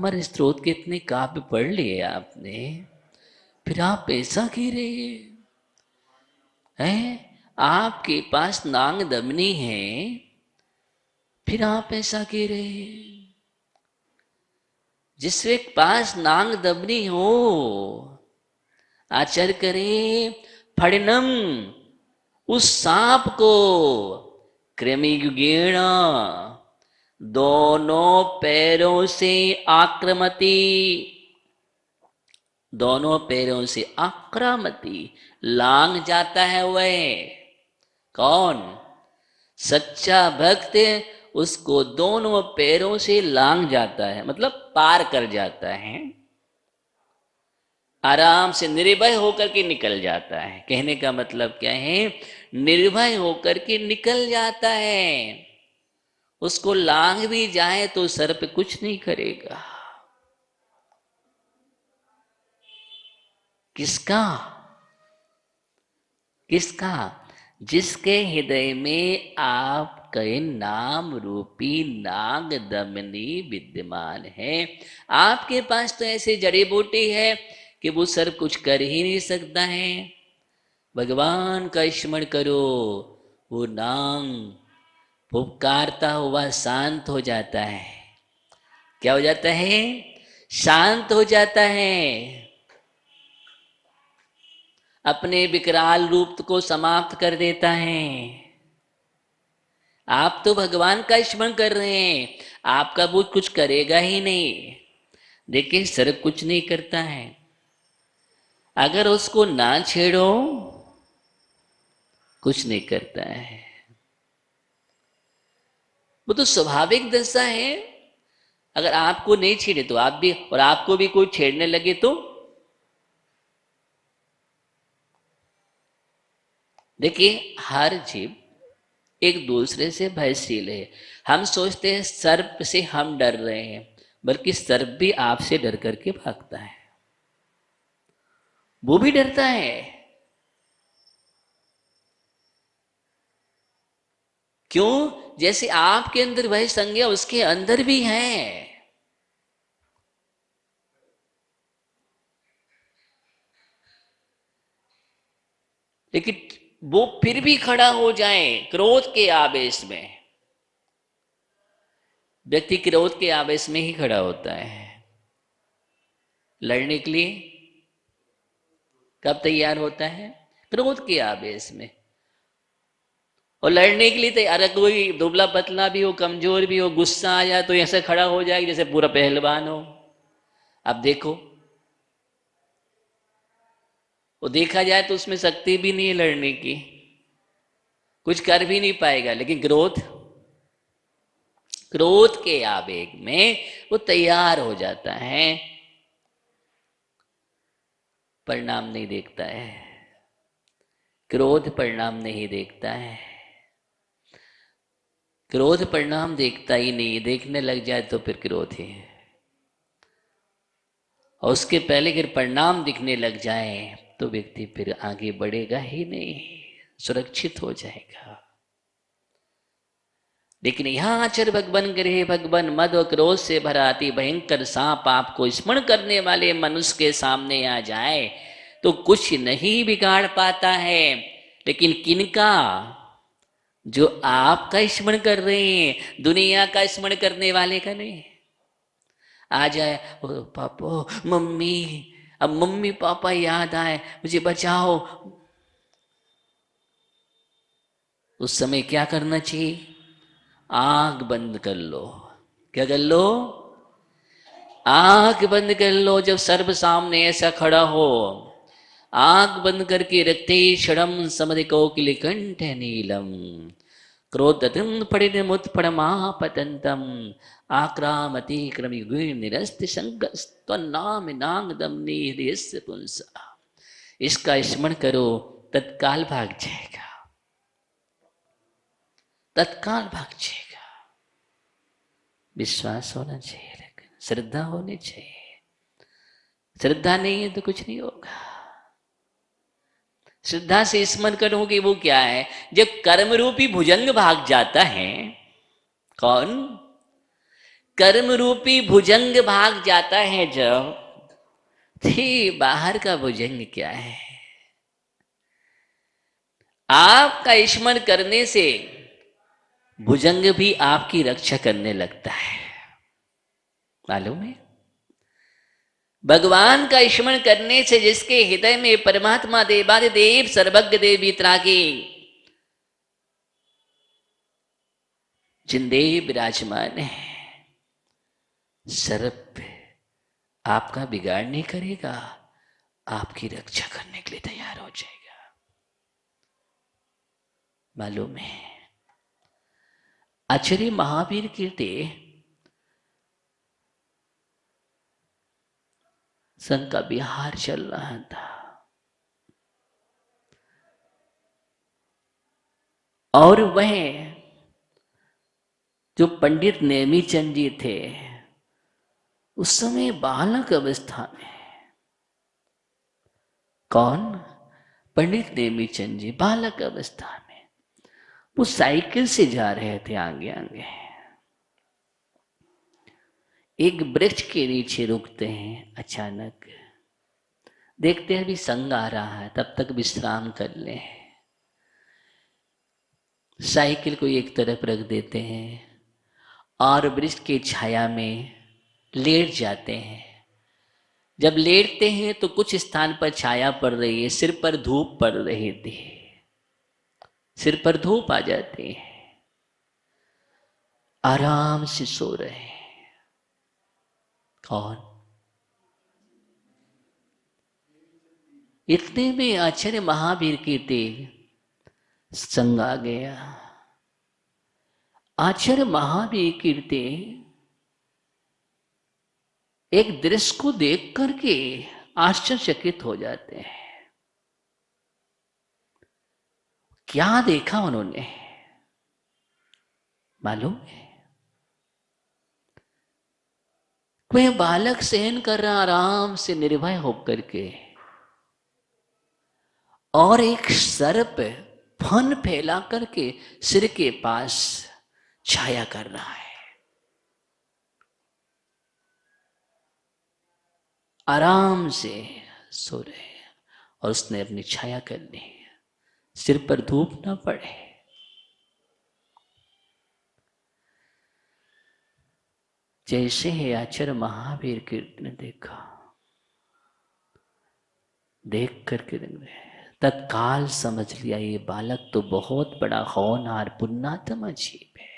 अमर स्त्रोत के इतने काव्य पढ़ लिए आपने, फिर आप ऐसा कह रहे हैं? आपके पास नाग दमनी है, फिर आप ऐसा कह रहे हैं? जिसके पास नाग दमनी हो, आचर करे फड़नम, उस सांप को कृमियुगेण दोनों पैरों से आक्रमती, दोनों पैरों से आक्रामती, लांग जाता है वह। कौन? सच्चा भक्त उसको दोनों पैरों से लांग जाता है, मतलब पार कर जाता है, आराम से निर्भय होकर के निकल जाता है। कहने का मतलब क्या है? निर्भय होकर के निकल जाता है। उसको लांग भी जाए तो सर्प कुछ नहीं करेगा। किसका? किसका? जिसके हृदय में आपके नाम रूपी नाग दमनी विद्यमान है। आपके पास तो ऐसे जड़ी बूटी है कि वो सर्प कुछ कर ही नहीं सकता है। भगवान का स्मरण करो, वो नाग फुफकारता हुआ शांत हो जाता है। क्या हो जाता है? शांत हो जाता है। अपने विकराल रूप को समाप्त कर देता है। आप तो भगवान का स्मरण कर रहे हैं, आपका वो कुछ करेगा ही नहीं। देखिए सर्प कुछ नहीं करता है। अगर उसको ना छेड़ो, कुछ नहीं करता है। वो तो स्वाभाविक दशा है। अगर आपको नहीं छेड़े तो आप भी, और आपको भी कोई छेड़ने लगे तो देखिए हर जीव एक दूसरे से भयशील है। हम सोचते हैं सर्प से हम डर रहे हैं, बल्कि सर्प भी आपसे डर करके भागता है। वो भी डरता है। क्यों? जैसे आपके अंदर वह संज्ञा उसके अंदर भी है। लेकिन वो फिर भी खड़ा हो जाए क्रोध के आवेश में। व्यक्ति क्रोध के आवेश में ही खड़ा होता है। लड़ने के लिए कब तैयार होता है? क्रोध के आवेश में। और लड़ने के लिए तैयार, अगर कोई दुबला पतला भी हो, कमजोर भी हो, गुस्सा आ जाए तो ऐसे खड़ा हो जाएगा जैसे पूरा पहलवान हो। अब देखो, वो देखा जाए तो उसमें शक्ति भी नहीं है लड़ने की, कुछ कर भी नहीं पाएगा। लेकिन क्रोध, क्रोध के आवेग में वो तैयार हो जाता है, परिणाम नहीं देखता है। क्रोध परिणाम नहीं देखता है। क्रोध परिणाम देखता ही नहीं, देखने लग जाए तो फिर क्रोध ही है। और उसके पहले अगर परिणाम दिखने लग जाए तो व्यक्ति फिर आगे बढ़ेगा ही नहीं, सुरक्षित हो जाएगा। लेकिन यहां आचर भगवन गृह भगवन मद और क्रोध से भरा अति भयंकर सांप आपको स्मरण करने वाले मनुष्य के सामने आ जाए तो कुछ नहीं बिगाड़ पाता है। लेकिन किनका? जो आपका स्मरण कर रहे हैं, दुनिया का स्मरण करने वाले का नहीं। आ जाए, ओ पापा मम्मी, अब मम्मी पापा याद आए, मुझे बचाओ। उस समय क्या करना चाहिए? आंख बंद कर लो। क्या कर लो? आंख बंद कर लो। जब सर्प सामने ऐसा खड़ा हो, आंख बंद करके रखते ही क्षणम समधि कोकिल कंठ नीलम क्रोधतम पड़िमुत्पड़मापतंतम आक्रामति क्रमि निरस्त शंकस्तन्नाम नाग दमनी हृदयस्य पुंसा। इसका स्मरण करो, तत्काल भाग जाएगा, तत्काल भाग जाएगा। विश्वास होना चाहिए, लेकिन श्रद्धा होनी चाहिए। श्रद्धा नहीं है तो कुछ नहीं होगा। श्रद्धा से स्मरण करो कि वो क्या है? जब कर्म रूपी भुजंग भाग जाता है। कौन? कर्म रूपी भुजंग भाग जाता है जब, थी बाहर का भुजंग क्या है। आपका स्मरण करने से भुजंग भी आपकी रक्षा करने लगता है, मालूम है। भगवान का स्मरण करने से जिसके हृदय में परमात्मा देवादिदेव सर्वज्ञ देव वितरागी जिंदेव विराजमान है, सर्प आपका बिगाड़ नहीं करेगा, आपकी रक्षा करने के लिए तैयार हो जाएगा, मालूम है। आचार्य महावीर कीर्ति संघ का विहार चल रहा था और वह जो पंडित नेमीचंद जी थे उस समय बालक अवस्था में, कौन, पंडित नेमीचंद जी बालक अवस्था में, वो साइकिल से जा रहे थे आगे आगे, एक वृक्ष के नीचे रुकते हैं, अचानक देखते हैं अभी संग आ रहा है, तब तक विश्राम कर ले, साइकिल को एक तरफ रख देते हैं और वृक्ष की छाया में लेट जाते हैं। जब लेटते हैं तो कुछ स्थान पर छाया पड़ रही है, सिर पर धूप पड़ रही थी, सिर पर धूप आ जाती है, आराम से सो रहे हैं। कौन? इतने में आचार्य महावीर कीर्ति संग आ गया। आचार्य महावीर कीर्ति एक दृश्य को देख करके आश्चर्यचकित हो जाते हैं। क्या देखा उन्होंने मालूम है? कोई बालक सहन कर रहा आराम से निर्भय होकर के, और एक सर्प फन फैला करके सिर के पास छाया कर रहा है, आराम से सो रहे हैं, और उसने अपनी छाया कर ली, सिर पर धूप ना पड़े। जैसे ही आचार्य महावीर कीर्ति ने देखा, देख करके तत्काल समझ लिया ये बालक तो बहुत बड़ा होनहार पुण्यात्मा जीव है,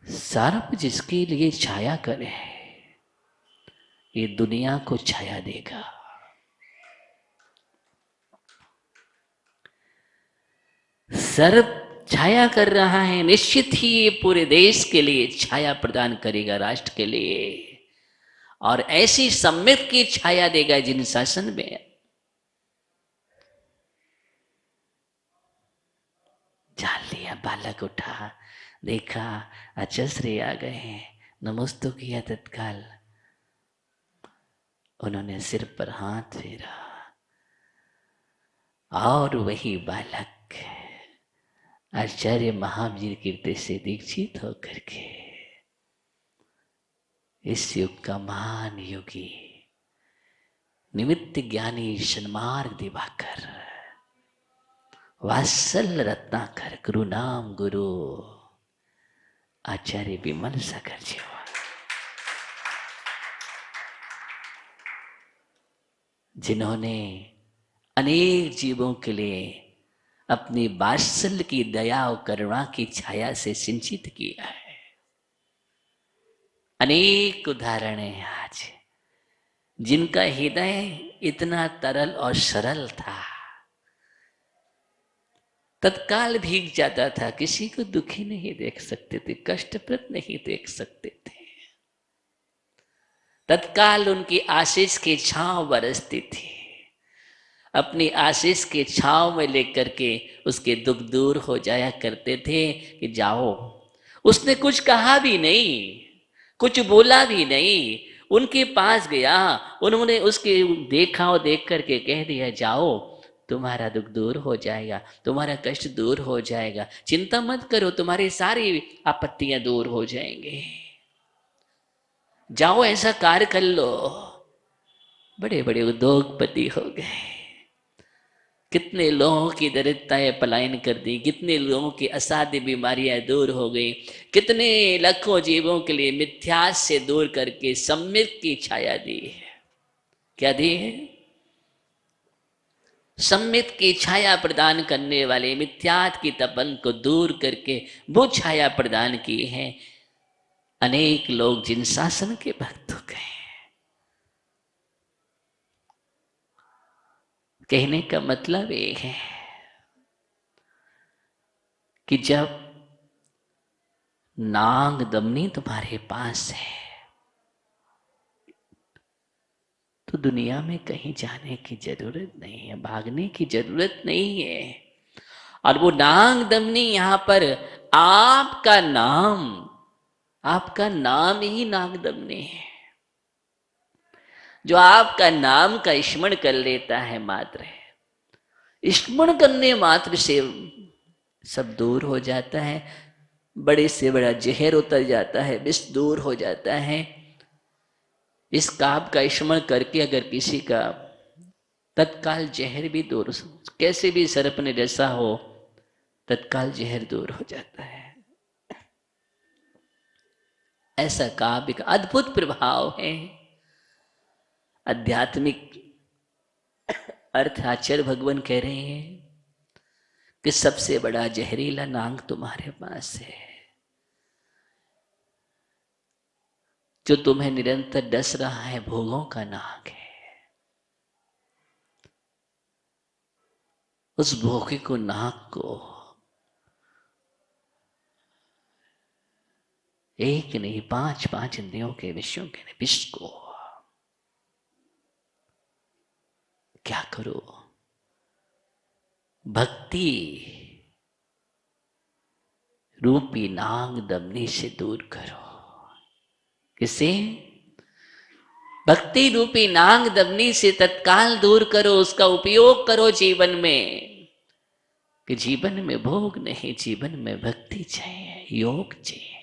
सर्प जिसके लिए छाया करे ये दुनिया को छाया देगा। सर्प छाया कर रहा है, निश्चित ही ये पूरे देश के लिए छाया प्रदान करेगा, राष्ट्र के लिए, और ऐसी सम्यक की छाया देगा जिन शासन में। जान लिया, बालक उठा, देखा अचश्री आ गए हैं, नमस्ते किया, तत्काल उन्होंने सिर पर हाथ फेरा, और वही बालक आचार्य महावीर कीर्ति से दीक्षित होकर के इस युग का महान योगी, निमित्त ज्ञानी, सन्मार्ग दिवाकर, वात्सल्य रत्नाकर, गुरु नाम गुरु आचार्य विमल सागर जी, जिन्होंने अनेक जीवों के लिए अपनी वात्सल्य की दया और करुणा की छाया से सिंचित किया है। अनेक उदाहरण हैं आज, जिनका हृदय इतना तरल और सरल था, तत्काल भीग जाता था, किसी को दुखी नहीं देख सकते थे, कष्टप्रद नहीं देख सकते थे, तत्काल उनकी आशीष की छांव बरसती थी, अपनी आशीष के छांव में लेकर के उसके दुख दूर हो जाया करते थे कि जाओ। उसने कुछ कहा भी नहीं, कुछ बोला भी नहीं, उनके पास गया, उन्होंने उसके देखा और देख करके कह दिया जाओ, तुम्हारा दुख दूर हो जाएगा, तुम्हारा कष्ट दूर हो जाएगा। चिंता मत करो, तुम्हारी सारी आपत्तियां दूर हो जाएंगे। जाओ ऐसा कार्य कर लो। बड़े बड़े उद्योगपति हो गए, कितने लोगों की दरिद्रताएं पलायन कर दी, कितने लोगों की असाध्य बीमारियां दूर हो गई, कितने लाखों जीवों के लिए मिथ्यास से दूर करके सम्यक की छाया दी है। क्या दी है? सम्यक की छाया प्रदान करने वाले मिथ्यात की तपन को दूर करके वो छाया प्रदान की है। अनेक लोग जिन शासन के भक्त हो गए। कहने का मतलब ये है कि जब नाग दमनी तुम्हारे पास है तो दुनिया में कहीं जाने की जरूरत नहीं है, भागने की जरूरत नहीं है। और वो नाग दमनी यहां पर आपका नाम ही नाग दमनी है। जो आपका नाम का स्मरण कर लेता है, मात्र स्मरण करने मात्र से सब दूर हो जाता है। बड़े से बड़ा जहर उतर जाता है, विष दूर हो जाता है। इस काप का स्मरण करके अगर किसी का तत्काल जहर भी दूर, कैसे भी सर्प ने डसा हो, तत्काल जहर दूर हो जाता है। ऐसा काव्य का अद्भुत प्रभाव है। आध्यात्मिक अर्थ आचार्य भगवान कह रहे हैं कि सबसे बड़ा जहरीला नाग तुम्हारे पास है, जो तुम्हें निरंतर डस रहा है, भोगों का नाग है। उस भोगी को, नाग को एक नहीं, पांच पांच इंद्रियों के विषयों के विष को क्या करो? भक्ति रूपी नाग दमनी से दूर करो। किसे? भक्ति रूपी नाग दमनी से तत्काल दूर करो, उसका उपयोग करो जीवन में। कि जीवन में भोग नहीं, जीवन में भक्ति चाहिए, योग चाहिए।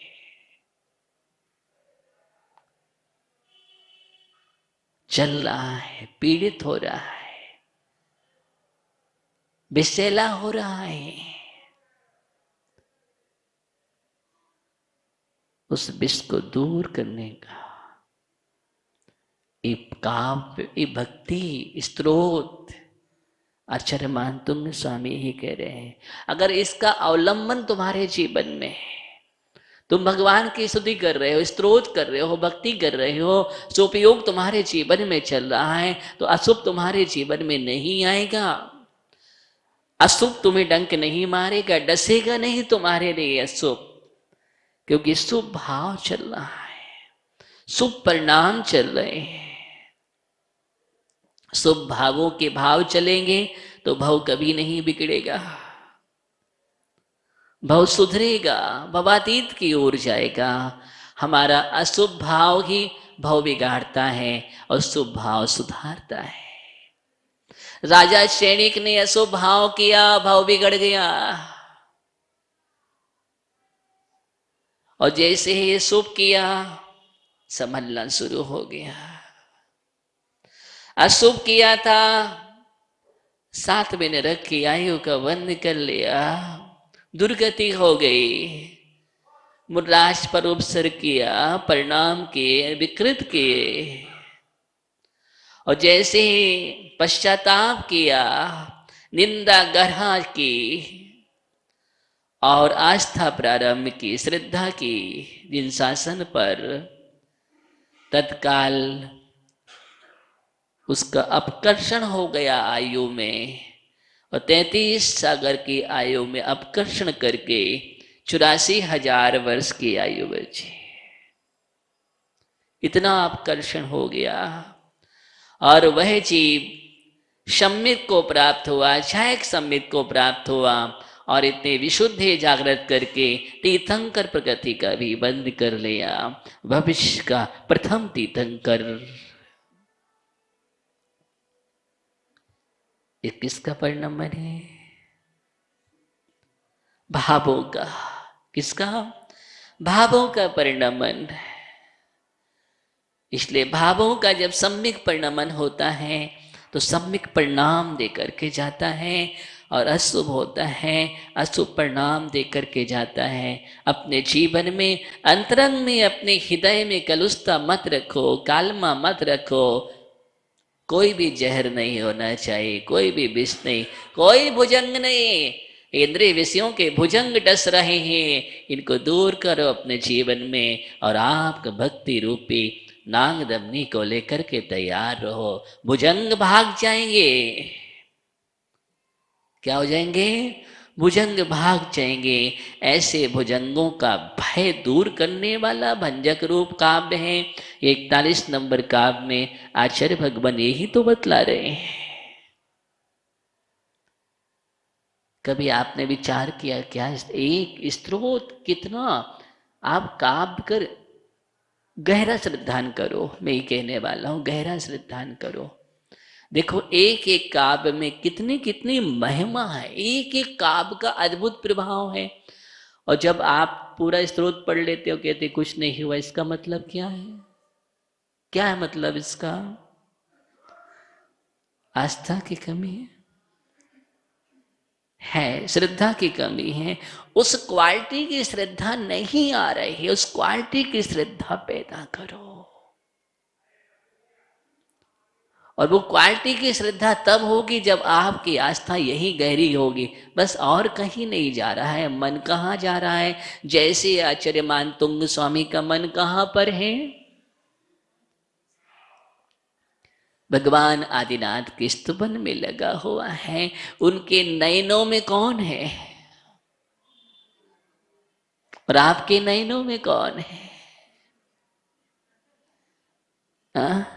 चल रहा है, पीड़ित हो रहा है, विषैला हो रहा है, उस विष को दूर करने का काव्य, भक्ति स्त्रोत आचार्य मानतुंग स्वामी ही कह रहे हैं। अगर इसका अवलंबन तुम्हारे जीवन में है, तुम भगवान की स्तुति कर रहे हो, स्तोत्र कर रहे हो, भक्ति कर रहे हो, सुपयोग तुम्हारे जीवन में चल रहा है, तो अशुभ तुम्हारे जीवन में नहीं आएगा। अशुभ तुम्हें डंक नहीं मारेगा, डसेगा नहीं तुम्हारे लिए अशुभ, क्योंकि शुभ भाव चल रहा है, शुभ परिणाम चल रहे हैं। शुभ भावों के भाव चलेंगे तो भव कभी नहीं बिगड़ेगा, भव सुधरेगा, भवातीत की ओर जाएगा। हमारा अशुभ भाव ही भव बिगाड़ता है और शुभ भाव सुधारता है। राजा सैनिक ने अशुभ भाव किया, भाव बिगड़ गया, और जैसे ही शुभ किया, संभलना शुरू हो गया। अशुभ किया था, 7 महीने रख की आयु का बंद कर लिया, दुर्गति हो गई। मुद्राश पर उपसर किया, परिणाम किए, विकृत किए, और जैसे ही पश्चाताप किया, निंदा ग्रहण की और आस्था प्रारंभ की, श्रद्धा की जिन शासन पर, तत्काल उसका अपकर्षण हो गया आयु में, और 33 सागर की आयु में अपकर्षण करके 84,000 वर्ष की आयु बची। इतना अपकर्षण हो गया, और वह जीव सम्यक को प्राप्त हुआ, छायक सम्यक को प्राप्त हुआ, और इतने विशुद्ध जागृत करके तीर्थंकर प्रकृति का भी बंद कर लिया, भविष्य का प्रथम तीर्थंकर। ये किसका परिणमन है? भावों का। किसका? भावों का परिणमन। इसलिए भावों का जब सम्यक परिणमन होता है तो सम्यक परिणाम दे करके जाता है, और अशुभ होता है अशुभ परिणाम दे करके जाता है। अपने जीवन में, अंतरंग में, अपने हृदय में कलुषता मत रखो, कालमा मत रखो। कोई भी जहर नहीं होना चाहिए, कोई भी विष नहीं, कोई भुजंग नहीं। इंद्रिय विषयों के भुजंग डस रहे हैं, इनको दूर करो अपने जीवन में, और आपका भक्ति रूपी नाग दमनी को लेकर के तैयार रहो। भुजंग भाग जाएंगे। क्या हो जाएंगे? भुजंग भाग जाएंगे। ऐसे भुजंगों का भय दूर करने वाला भंजक रूप काव्य है 41 नंबर काव्य में आचार्य भगवान यही तो बतला रहे हैं। कभी आपने विचार किया क्या एक स्त्रोत कितना? आप काव्य कर गहरा श्रद्धान करो, मैं ये कहने वाला हूं, गहरा श्रद्धान करो। देखो एक एक काव्य में कितनी कितनी महिमा है, एक एक काव्य का अद्भुत प्रभाव है। और जब आप पूरा स्त्रोत पढ़ लेते हो, कहते कुछ नहीं हुआ, इसका मतलब क्या है? क्या है मतलब इसका? आस्था की कमी है, श्रद्धा की कमी है। उस क्वालिटी की श्रद्धा नहीं आ रही है, उस क्वालिटी की श्रद्धा पैदा करो। और वो क्वालिटी की श्रद्धा तब होगी जब आपकी आस्था यही गहरी होगी, बस और कहीं नहीं जा रहा है। मन कहाँ जा रहा है? जैसे आचार्य मानतुंग स्वामी का मन कहाँ पर है? भगवान आदिनाथ के स्तुवन में लगा हुआ है। उनके नयनों में कौन है? और आपके नयनों में कौन है? हाँ?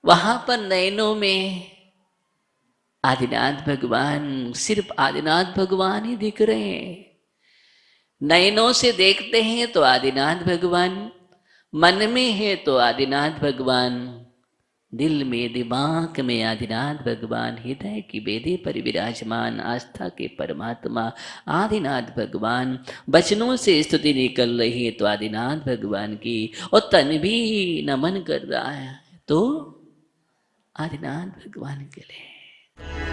वहां पर नयनों में आदिनाथ भगवान, सिर्फ आदिनाथ भगवान ही दिख रहे हैं। नयनों से देखते हैं तो आदिनाथ भगवान, मन में है तो आदिनाथ भगवान, दिल में दिमाग में आदिनाथ भगवान, हृदय की बेदी पर विराजमान आस्था के परमात्मा आदिनाथ भगवान। वचनों से स्तुति निकल रही है तो आदिनाथ भगवान की, और तन भी नमन कर रहा है तो आदिनाथ भगवान के लिए।